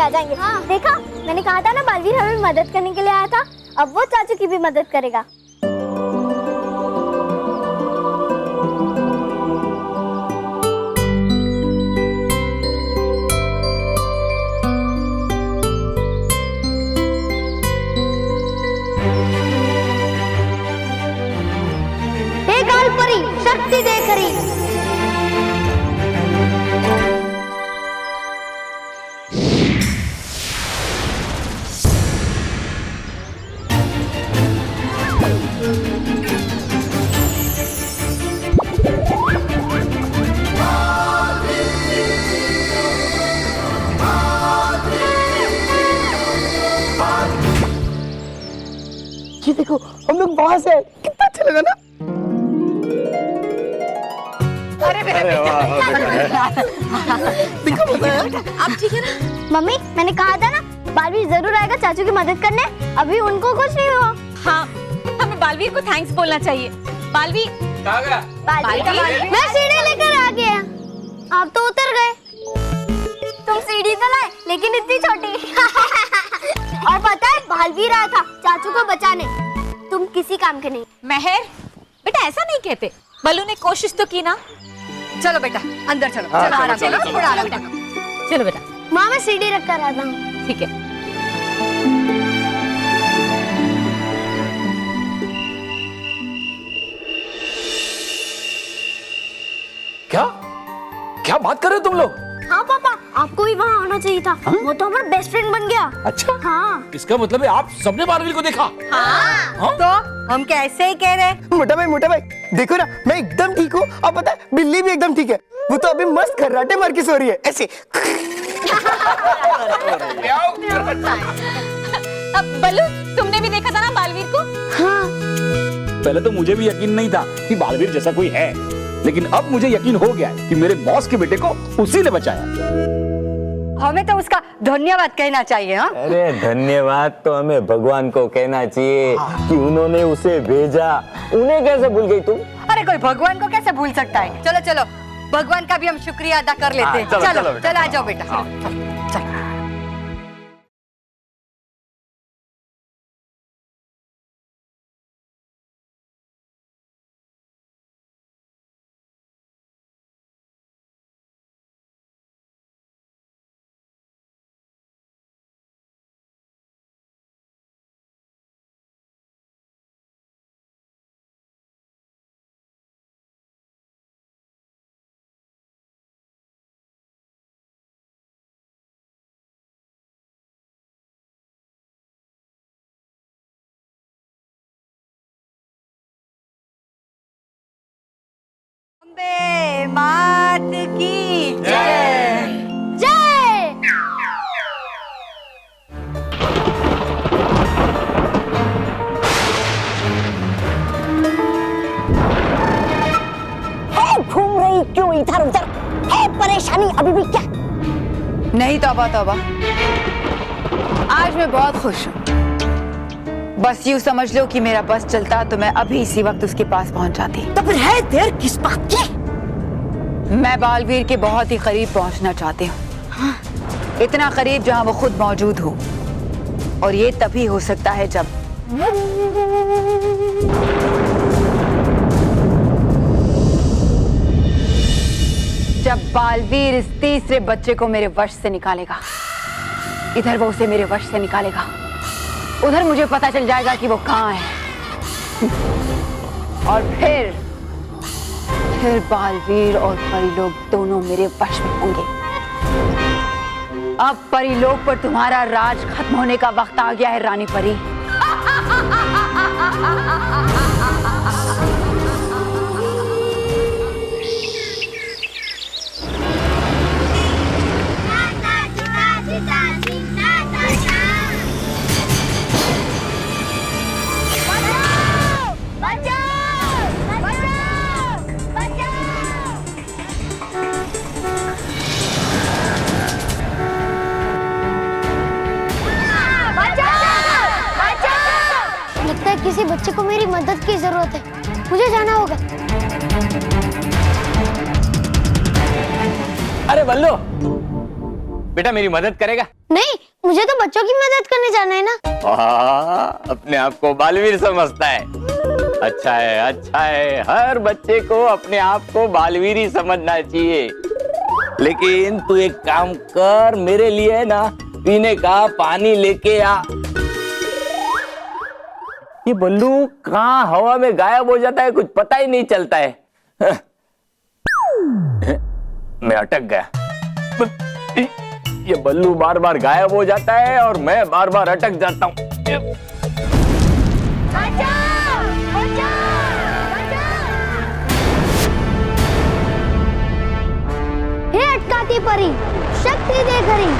आ जाएंगे। हाँ। देखा, मैंने कहा था ना बालवीर हमें मदद करने के लिए आया था। अब वो चाचू की भी मदद करेगा। हे काल परी, शक्ति दे खरी। ये देखो, हम लोग वहां से कितना अच्छा लगा ना। अरे मेरे देखो मजा आया। आप ठीक है ना? मम्मी, मैंने कहा था ना बालवीर जरूर आएगा चाचू की मदद करने। अभी उनको कुछ नहीं हुआ। हाँ, हमें बालवीर को थैंक्स बोलना चाहिए। बालवीर, बालवीर, मैं सीढ़ी लेकर आ गया। आप तो उतर गए। तुम सीढ़ी तो लाए, लेकिन इतनी छोटी। और पता है, बालवीर आया था चाचू को बचाने। तुम किसी काम के नहीं। महर, बेटा ऐसा नहीं कहते। बल्लू ने कोशिश तो की ना। चलो बेटा, अंदर चलो। चलो आराम से, थोड़ा आराम से। चलो बेटा। माँ, मैं सीढ़ी रख कर आता हूँ। ठीक है। क्या क्या बात कर रहे हो तुम लोग? हाँ पापा, आपको भी वहाँ आना चाहिए था। वो तो हमारा बेस्ट फ्रेंड बन गया। अच्छा, हाँ। इसका मतलब है आप सबने बालवीर को देखा? हाँ? तो हम क्या ऐसे ही कह रहे? मोटा भाई, देखो ना, मैं एकदम ठीक हूँ। और पता है, बिल्ली भी एकदम ठीक है। वो तो अभी मस्त खर्राटे मार के सो रही है ऐसे। अब बल्लू, तुमने भी देखा था ना बालवीर को? हाँ। पहले तो मुझे भी यकीन नहीं था कि बालवीर जैसा कोई है, लेकिन अब मुझे यकीन हो गया है कि मेरे बॉस के बेटे को उसी ने बचाया। हमें तो उसका धन्यवाद कहना चाहिए। हाँ? अरे धन्यवाद तो हमें भगवान को कहना चाहिए कि उन्होंने उसे भेजा। उन्हें कैसे भूल गई तुम? अरे कोई भगवान को कैसे भूल सकता है? चलो चलो, भगवान का भी हम शुक्रिया अदा कर लेते हैं। चलो आ जाओ बेटा। चलो। अम्बे मात की जय। जय। घूम रही क्यों इधर उधर? है परेशानी अभी भी क्या? नहीं, तौबा तौबा, आज मैं बहुत खुश हूँ। बस यूँ समझ लो कि मेरा बस चलता तो मैं अभी इसी वक्त उसके पास पहुँच जाती। तो फिर है देर किस बात की? मैं बालवीर के बहुत ही करीब पहुँचना चाहती हूँ। हाँ। इतना करीब जहाँ वो खुद मौजूद हो। और ये तभी हो सकता है जब बालवीर इस तीसरे बच्चे को मेरे वश से निकालेगा। इधर वो उसे मेरे वश से निकालेगा, उधर मुझे पता चल जाएगा कि वो कहाँ है। और फिर बालवीर और परीलोक दोनों मेरे वश में होंगे। अब परीलोक पर तुम्हारा राज खत्म होने का वक्त आ गया है रानी परी। किसी बच्चे को मेरी मदद की जरूरत है। मुझे जाना होगा। अरे बल्लू, बेटा मेरी मदद करेगा? नहीं, मुझे तो बच्चों की मदद करने जाना है ना। अपने आप को बालवीर समझता है। अच्छा है, हर बच्चे को अपने आप को बालवीर ही समझना चाहिए। लेकिन तू एक काम कर, मेरे लिए ना पीने का पानी लेके आ। ये बल्लू कहाँ हवा में गायब हो जाता है, कुछ पता ही नहीं चलता है। मैं अटक गया। ये बल्लू बार बार गायब हो जाता है और मैं बार बार अटक जाता हूँ। हे अटकाती परी, शक्ति दे घरी।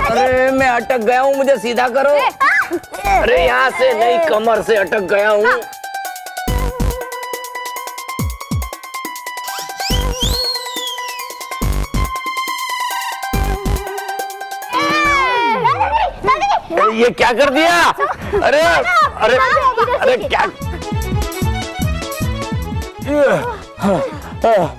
अरे मैं अटक गया हूँ, मुझे सीधा करो। अरे यहाँ से नहीं, कमर से अटक गया हूँ। ये क्या कर दिया? अरे अरे अरे क्या?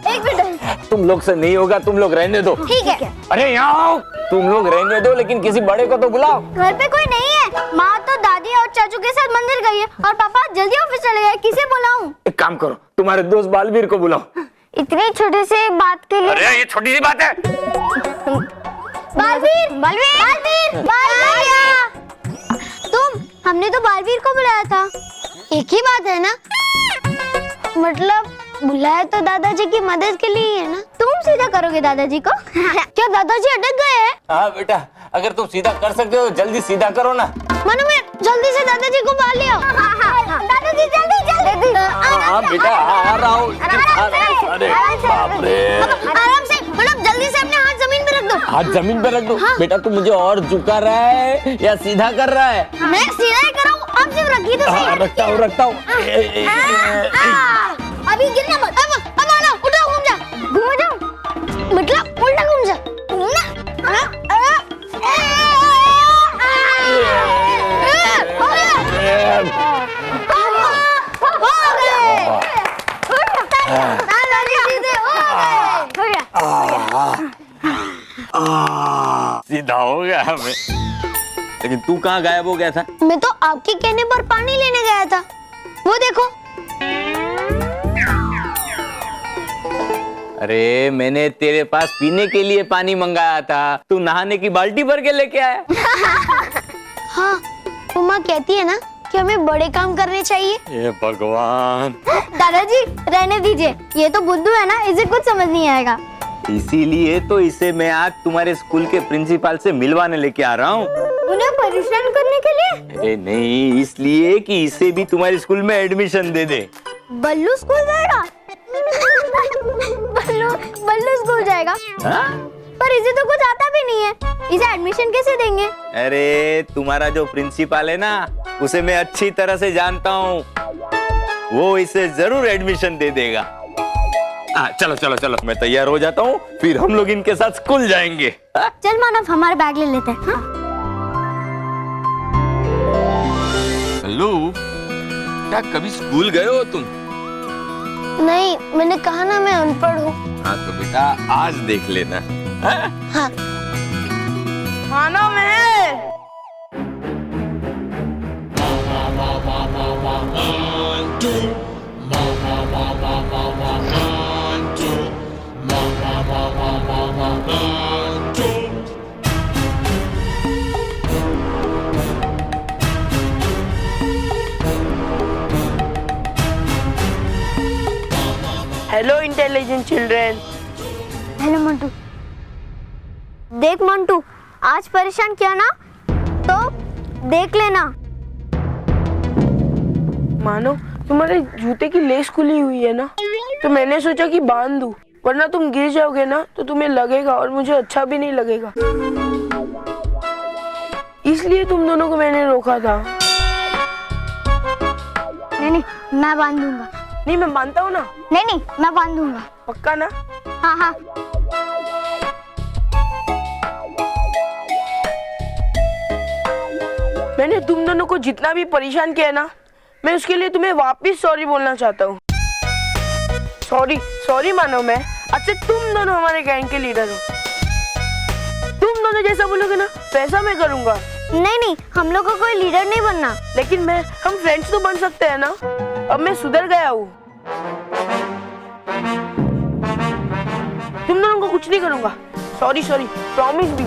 एक मिनट। तुम लोग से नहीं होगा, तुम लोग रहने दो। ठीक है। अरे यहाँ आओ, तुम लोग रहने दो, लेकिन किसी बड़े को तो बुलाओ। घर पे कोई नहीं है। माँ तो दादी और चाचू के साथ मंदिर गई है और पापा जल्दी ऑफिस चले गए। किसे बुलाऊं? एक काम करो, तुम्हारे दोस्त बालवीर को बुलाओ। इतनी छोटी सी बात के लिए। अरे ये छोटी सी बात है। बालवीर, बालवीर, बालवीर, बालवीर। तुम, हमने तो बालवीर को बुलाया था। एक ही बात है ना? मतलब बुलाया तो दादाजी की मदद के लिए है ना? तुम सीधा करोगे दादाजी को? क्या दादाजी अटक गए हैं? हाँ बेटा, अगर तुम सीधा कर सकते हो तो जल्दी सीधा करो ना। मनु, मैं जल्दी से दादाजी को बाल लिया। दादाजी जल्दी जल्दी। हाँ बेटा, आ रहा हूँ। अरे बाप रे। आराम से, मतलब जल्दी से अपने हाथ जमीन पे रख दो। हाथ जमीन पे रख दो। हाँ। बेटा तू मुझे और झुका रहा है या सीधा कर रहा है? मैं सीधा ही कर रहा हूँ, आप सिर्फ रखिए तो सही। रखता हूँ। अभी गिरना मत। अब आना, उठो, घूम जा। घूम जाओ, मतलब उल्टा घूम जा। सीधा हो गया हमें। लेकिन तू कहाँ गायब हो गया था? मैं तो आपके कहने पर पानी लेने गया था। वो देखो। अरे मैंने तेरे पास पीने के लिए पानी मंगाया था, तू नहाने की बाल्टी भर के लेके आया। हाँ, उमा कहती है ना कि हमें बड़े काम करने चाहिए। ये भगवान। दादाजी रहने दीजिए, ये तो बुद्धू है ना, इसे कुछ समझ नहीं आएगा। इसीलिए तो इसे मैं आज तुम्हारे स्कूल के प्रिंसिपल से मिलवाने लेके आ रहा हूँ। उन्हें परेशान करने के लिए? अरे नहीं, इसलिए कि इसे भी तुम्हारे स्कूल में एडमिशन दे दे। बल्लू स्कूल जाएगा? बल्लू स्कूल जाएगा? हाँ? पर इसे तो कुछ आता भी नहीं है, इसे एडमिशन कैसे देंगे? अरे तुम्हारा जो प्रिंसिपल है ना, उसे मैं अच्छी तरह से जानता हूँ, वो इसे जरूर एडमिशन दे देगा। चलो चलो चलो, मैं तैयार हो जाता हूँ, फिर हम लोग इनके साथ स्कूल जाएंगे। चल मानव, हमारे बैग ले लेते हैं। हाँ? हेलो, क्या कभी स्कूल गए हो तुम? नहीं, मैंने कहा ना मैं अनपढ़ हूँ। हाँ तो बेटा आज देख लेना। हाँ। खाना में hello intelligent children. Hello Mantu. देख मंटू, आज परेशान किया ना तो देख लेना। मानो तुम्हारे जूते की लेस खुली हुई है ना, तो मैंने सोचा कि बांध दूं, वरना तुम गिर जाओगे ना तो तुम्हें लगेगा और मुझे अच्छा भी नहीं लगेगा। इसलिए तुम दोनों को मैंने रोका था। नहीं, मैं बांध दूंगा। नहीं, मैं मानता हूँ ना। नहीं, मैं बांध दूंगा। पक्का ना? हाँ। मैंने तुम दोनों को जितना भी परेशान किया ना, मैं उसके लिए तुम्हें वापस सॉरी बोलना चाहता हूँ। सॉरी मानो। मैं आज से तुम दोनों हमारे गैंग के लीडर हो। तुम दोनों जैसा बोलोगे ना वैसा मैं करूँगा। नहीं, हम लोग को कोई लीडर नहीं बनना। लेकिन हम फ्रेंड्स तो बन सकते हैं ना। अब मैं सुधर गया हूँ। तुम दोनों को कुछ नहीं करूँगा। सॉरी, प्रॉमिस भी।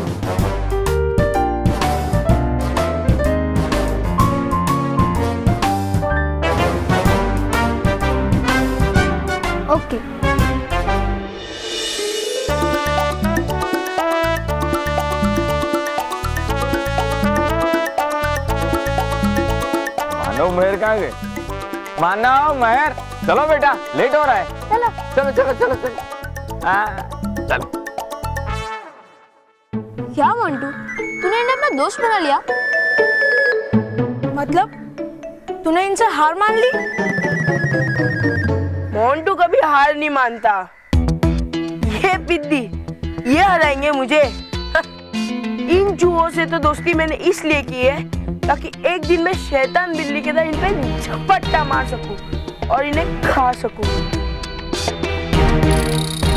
ओके। मानव महर कहाँ गए? मानव महर, चलो बेटा, लेट हो रहा है। चलो। चलो। क्या मंटू, तूने इन्हें अपना दोस्त बना लिया? मतलब तूने इनसे हार मान ली? मोंटू कभी हार नहीं मानता। ये पिद्दी, ये हराएंगे मुझे। इन चूहों से तो दोस्ती मैंने इसलिए की है ताकि एक दिन मैं शैतान बिल्ली के तरह इन पे झपट्टा मार सकूं और इन्हें खा सकूं।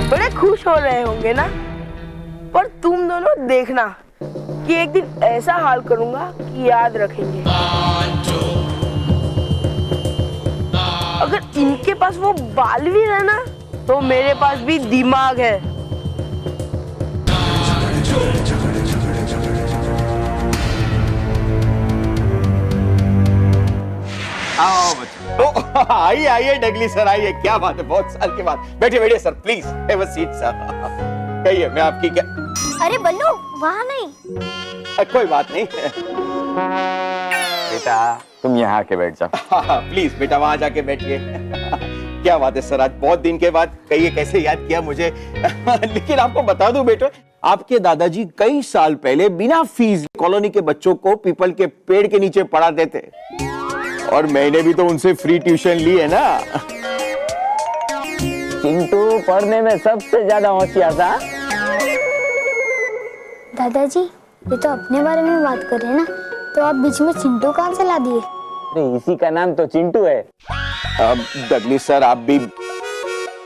बड़े खुश हो रहे होंगे ना? पर तुम दोनों देखना कि एक दिन ऐसा हाल करूंगा कि याद रखेंगे। अगर इनके पास वो बालवीर है ना, तो मेरे पास भी दिमाग है। आओ बच्चों। आइए डगली सर, आइए। क्या बात है, बहुत साल के बाद। बैठिए sir, please have a seat sir. कहिए, मैं आपकी क्या? अरे बल्लू, वहाँ नहीं। कोई बात नहीं बेटा, तुम यहाँ आके बैठ जाओ। प्लीज बेटा, वहां जाके बैठिए। क्या बात है सर, आज बहुत दिन के बाद। कहिए, कैसे याद किया मुझे? लेकिन आपको बता दूं बेटा, आपके दादाजी कई साल पहले बिना फीस कॉलोनी के बच्चों को पीपल के पेड़ के नीचे पढ़ाते थे, और मैंने भी तो उनसे फ्री ट्यूशन ली है ना। चिंटू पढ़ने में सबसे ज्यादा होशियार था। दादाजी, ये तो अपने बारे में बात कर रहे हैं ना, तो आप बीच में चिंटू कहाँ से ला दिए? अरे इसी का नाम तो चिंटू है। अब डगली सर, आप भी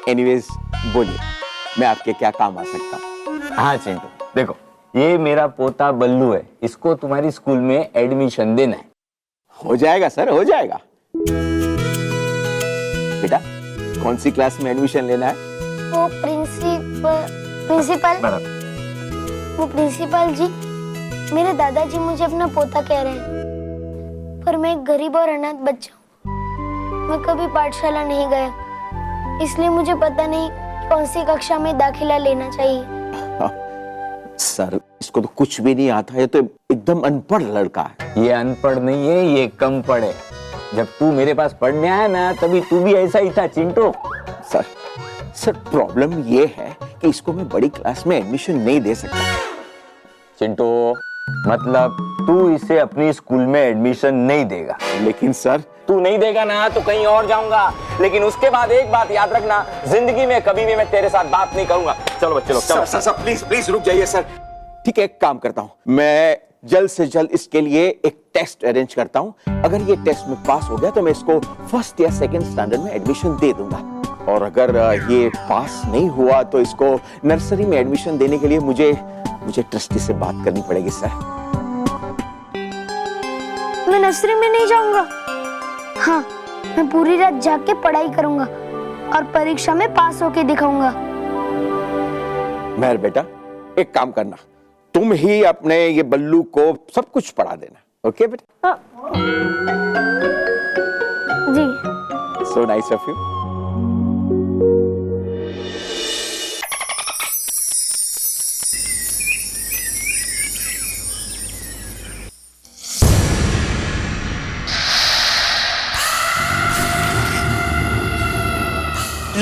एनीवेज बोलिए, मैं आपके क्या काम आ सकता हूँ? हाँ चिंटू, देखो, ये मेरा पोता बल्लू है, इसको तुम्हारी स्कूल में एडमिशन देना है। हो जाएगा सर, हो जाएगा। बेटा, कौन सी क्लास में एडमिशन लेना है? वो प्रिंसिपल जी, मेरे दादाजी मुझे अपना पोता कह रहे हैं, पर मैं एक गरीब और अनाथ बच्चा हूँ। मैं कभी पाठशाला नहीं गया, इसलिए मुझे पता नहीं कौन सी कक्षा में दाखिला लेना चाहिए। सर, इसको तो कुछ भी नहीं आता है, तो एकदम अनपढ़ लड़का है। ये अनपढ़ नहीं है, ये कम पढ़ है। जब तू मेरे पास पढ़ने आया ना, तभी तू भी ऐसा ही था चिंटू। सर प्रॉब्लम ये है कि इसको मैं बड़ी क्लास में एडमिशन नहीं दे सकता। चिंटू, मतलब तू इसे अपनी स्कूल में एडमिशन नहीं देगा? लेकिन सर, तू नहीं देगा ना तो कहीं और जाऊंगा, लेकिन उसके बाद एक बात याद रखना, जिंदगी में कभी भी मैं तेरे साथ बात नहीं करूंगा। चलो बच्चे लोग, चलो। सर प्लीज रुक जाइए सर। ठीक है, एक काम करता हूँ, मैं जल्द से जल्द इसके लिए एक टेस्ट अरेंज करता हूँ। अगर ये टेस्ट में पास हो गया तो मैं इसको फर्स्ट या सेकंड स्टैंडर्ड में एडमिशन दे दूंगा, और अगर ये पास नहीं हुआ तो इसको नर्सरी में एडमिशन देने के लिए मुझे ट्रस्टी से बात करनी पड़ेगी सर। मैं नर्सरी में नहीं जाऊंगा। हाँ, मैं पूरी रात जाग के पढ़ाई करूंगा और परीक्षा में पास होके दिखाऊंगा। मेहर बेटा, एक काम करना, तुम ही अपने ये बल्लू को सब कुछ पढ़ा देना। ओके बेटा? जी। So nice of you.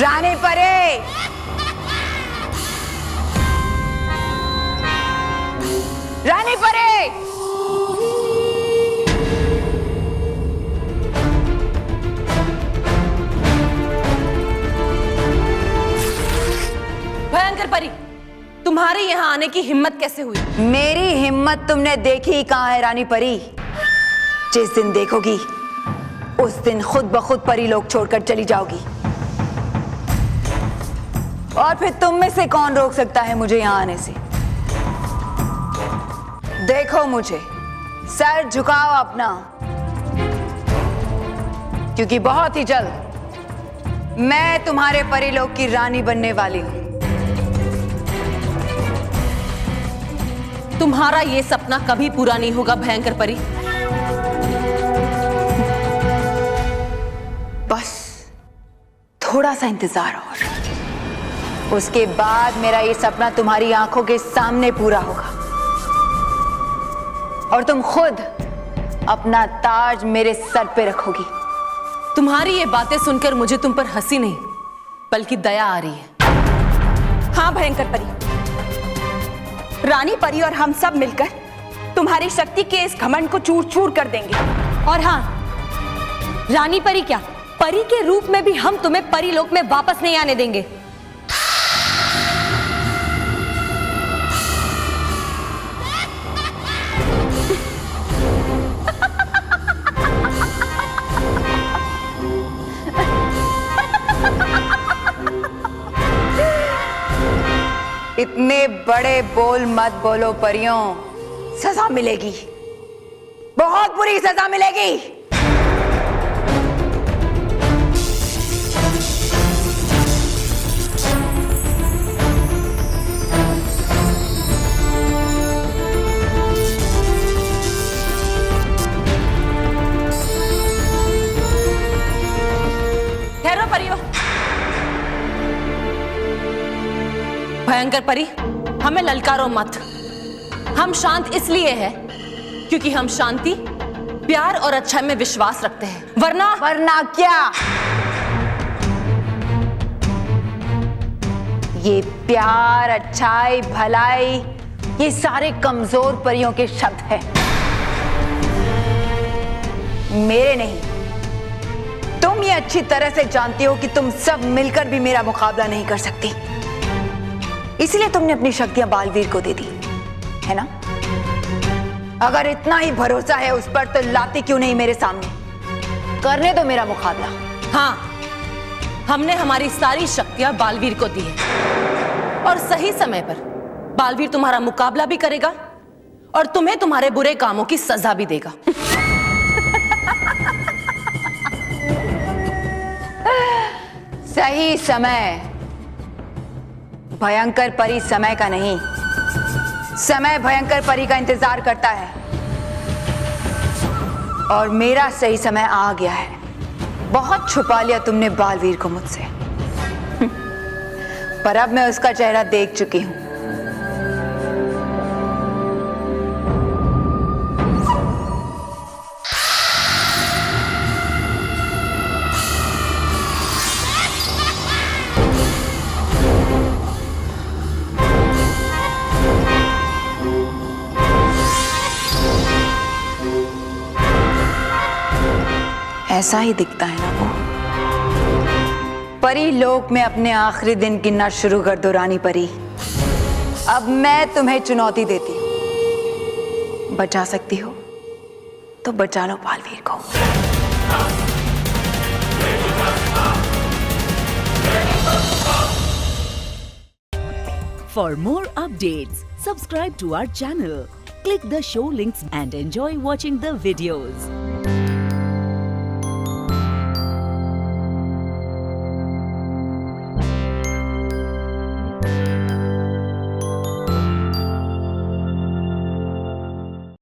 रानी परी, रानी परी, भयंकर परी, तुम्हारे यहाँ आने की हिम्मत कैसे हुई? मेरी हिम्मत तुमने देखी ही कहाँ है रानी परी। जिस दिन देखोगी उस दिन खुद ब खुद परी लोग छोड़कर चली जाओगी, और फिर तुम में से कौन रोक सकता है मुझे यहाँ आने से? देखो मुझे, सर झुकाओ अपना, क्योंकि बहुत ही जल्द मैं तुम्हारे परी लोग की रानी बनने वाली हूँ। तुम्हारा ये सपना कभी पूरा नहीं होगा भयंकर परी। बस थोड़ा सा इंतजार और उसके बाद मेरा ये सपना तुम्हारी आंखों के सामने पूरा होगा और तुम खुद अपना ताज मेरे सर पे रखोगी। तुम्हारी ये बातें सुनकर मुझे तुम पर हंसी नहीं बल्कि दया आ रही है। हाँ भयंकर परी, रानी परी और हम सब मिलकर तुम्हारी शक्ति के इस घमंड को चूर चूर कर देंगे। और हाँ, रानी परी क्या, परी के रूप में भी हम तुम्हें परी लोक में वापस नहीं आने देंगे। इतने बड़े बोल मत बोलो परियों, सजा मिलेगी, बहुत बुरी सजा मिलेगी। ठहरो परियों। भयंकर परी, हमें ललकारो मत। हम शांत इसलिए हैं क्योंकि हम शांति, प्यार और अच्छाई में विश्वास रखते हैं, वरना क्या? ये प्यार, अच्छाई, भलाई, ये सारे कमजोर परियों के शब्द हैं, मेरे नहीं। तुम ये अच्छी तरह से जानती हो कि तुम सब मिलकर भी मेरा मुकाबला नहीं कर सकती, इसलिए तुमने अपनी शक्तियां बालवीर को दे दी, है ना? अगर इतना ही भरोसा है उस पर तो लाती क्यों नहीं मेरे सामने? करने दो मेरा मुकाबला। हाँ, हमने हमारी सारी शक्तियां बालवीर को दी है और सही समय पर बालवीर तुम्हारा मुकाबला भी करेगा और तुम्हें तुम्हारे बुरे कामों की सजा भी देगा। सही समय भयंकर परी समय का नहीं, समय भयंकर परी का इंतजार करता है और मेरा सही समय आ गया है। बहुत छुपा लिया तुमने बालवीर को मुझसे, पर अब मैं उसका चेहरा देख चुकी हूं। ऐसा ही दिखता है ना वो? परी लोक में अपने आखिरी दिन गिनना शुरू कर दो रानी परी। अब मैं तुम्हें चुनौती देती हूं, बचा सकती हो तो बचा लो बालवीर को। For more updates, subscribe to our channel, click the show links and enjoy watching the videos.